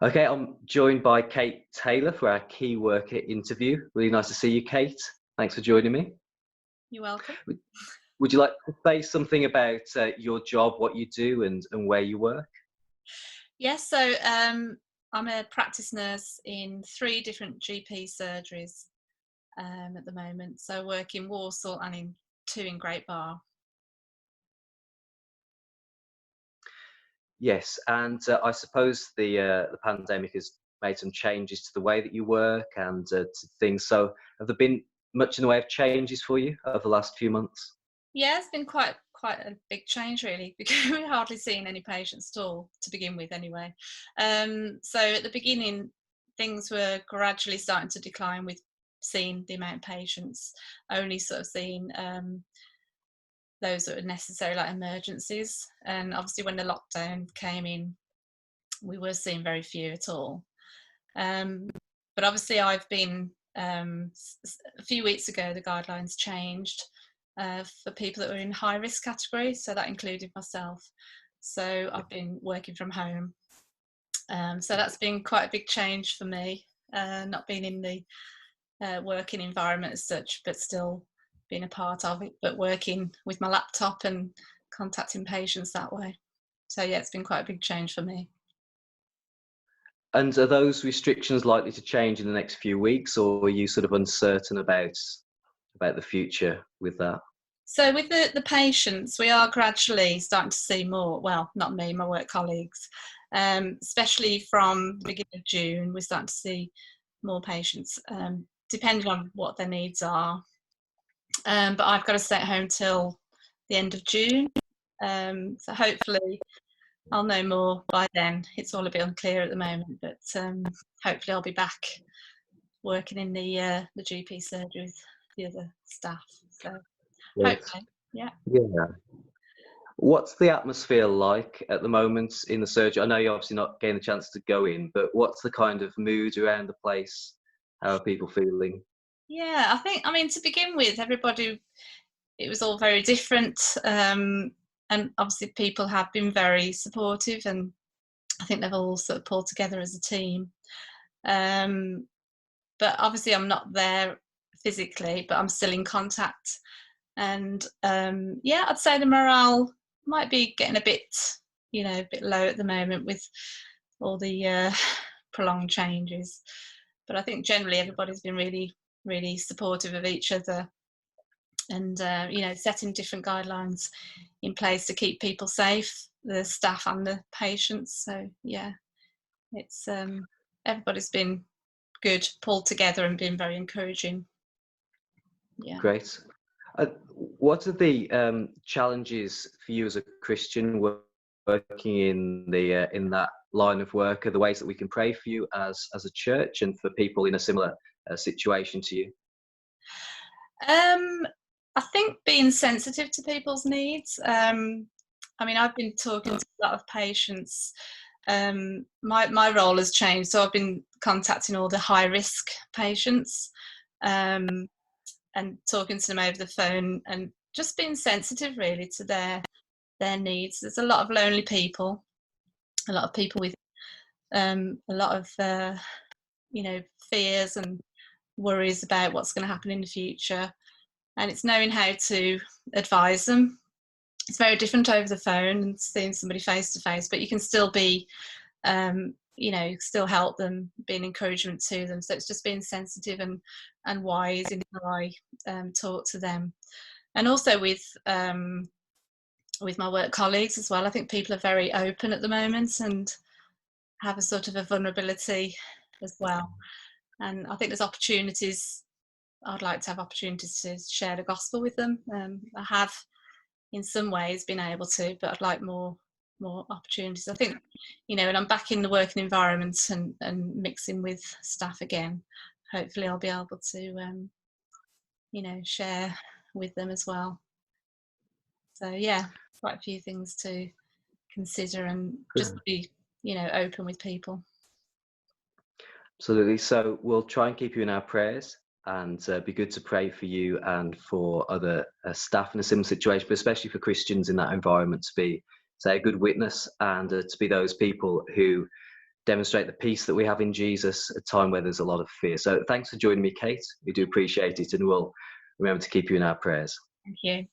Okay, I'm joined by Kate Taylor for our key worker interview. Really nice to see you, Kate. Thanks for joining me. You're welcome. Would you like to say something about your job, what you do, and where you work? Yes, so I'm a practice nurse in 3 different GP surgeries at the moment. So I work in Walsall and in 2 in Great Barr. Yes, and I suppose the pandemic has made some changes to the way that you work and to things. So, have there been much in the way of changes for you over the last few months? Yeah, it's been quite a big change really because we're hardly seeing any patients at all to begin with anyway. So at the beginning things were gradually starting to decline with seeing the amount of patients, only sort of seeing those that were necessary, like emergencies. And obviously, when the lockdown came in, we were seeing very few at all. Um, but obviously, I've been a few weeks ago, the guidelines changed for people that were in high risk category, so that included myself. So I've been working from home. So that's been quite a big change for me, not being in the working environment as such, but still being a part of it, but working with my laptop and contacting patients that way. So yeah, it's been quite a big change for me. And are those restrictions likely to change in the next few weeks, or are you sort of uncertain about the future with that? So with the patients, we are gradually starting to see more, well, not me, my work colleagues, especially from the beginning of June, we're starting to see more patients, depending on what their needs are. But I've got to stay at home till the end of June. So hopefully I'll know more by then. It's all a bit unclear at the moment, but hopefully I'll be back working in the GP surgery with the other staff. So Right. hopefully, yeah. Yeah. What's the atmosphere like at the moment in the surgery? I know you're obviously not getting the chance to go in, but what's the kind of mood around the place? How are people feeling? Yeah, I mean, to begin with, everybody, it was all very different. And obviously, people have been very supportive, and I think they've all sort of pulled together as a team. Um, but obviously, I'm not there physically, but I'm still in contact. And yeah, I'd say the morale might be getting a bit, a bit low at the moment with all the prolonged changes. But I think generally everybody's been really, really supportive of each other, and setting different guidelines in place to keep people safe, the staff and the patients. So yeah, it's everybody's been good, pulled together, and been very encouraging. Yeah. Great. What are the challenges for you as a Christian working in that line of work? Are the ways that we can pray for you as a church and for people in a similar situation to you? Um, I think being sensitive to people's needs. I mean, I've been talking to a lot of patients. My role has changed, so I've been contacting all the high risk patients, um, and talking to them over the phone, and just being sensitive really to their needs. There's a lot of lonely people, a lot of people with a lot of fears and worries about what's going to happen in the future, and it's knowing how to advise them. It's very different over the phone and seeing somebody face to face, but you can still be, still help them, be an encouragement to them. So it's just being sensitive and wise in how I talk to them, and also with my work colleagues as well. I think people are very open at the moment and have a sort of a vulnerability as well. And I think there's opportunities. I'd like to have opportunities to share the gospel with them. I have in some ways been able to, but I'd like more opportunities. I think, when I'm back in the working environment and mixing with staff again, hopefully I'll be able to share with them as well. So yeah, quite a few things to consider, and just be open with people. Absolutely. So we'll try and keep you in our prayers and be good to pray for you and for other staff in a similar situation, but especially for Christians in that environment to be, say, a good witness and to be those people who demonstrate the peace that we have in Jesus at a time where there's a lot of fear. So thanks for joining me, Kate. We do appreciate it, and we'll remember to keep you in our prayers. Thank you.